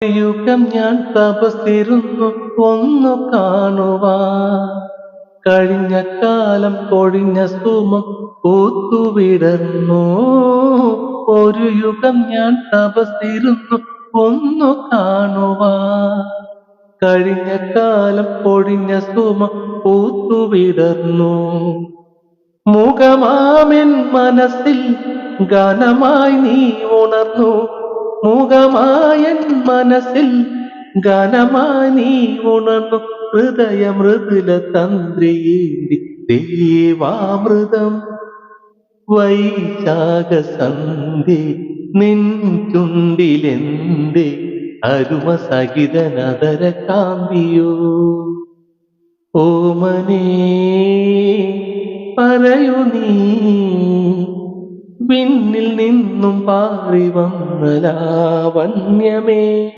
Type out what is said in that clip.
യുഗം ഞാൻ തപസ്സിരുന്നു ഒന്നു കാണുവാൻ. കഴിഞ്ഞ കാലം പൊഴിഞ്ഞ സുമം പൂത്തുവിടർന്നു. ഒരു യുഗം ഞാൻ തപസ്സിരുന്നു ഒന്നു കാണുവാൻ. കഴിഞ്ഞ കാലം പൊഴിഞ്ഞ സുമം പൂത്തുവിടർന്നു. മുഖമാമെൻ മനസ്സിൽ ഗാനമായി നീ ഉണർന്നു. മുഖമായൻ മനസ്സിൽ ഗാനമായി നീ ഉണർന്നു. ഹൃദയ മൃദുല തന്ത്രിയേന്തി ദേവാമൃതം. വൈശാഖ സന്ധ്യ നിൻ ചുണ്ടിലെന്തേ അരുമ സഹിതനതര കാന്തിയോ. ഓമനേ പറയൂ നീ വിണ്ണിൽ നിന്നും പാറി വന്ന ലാവണ്യമേ.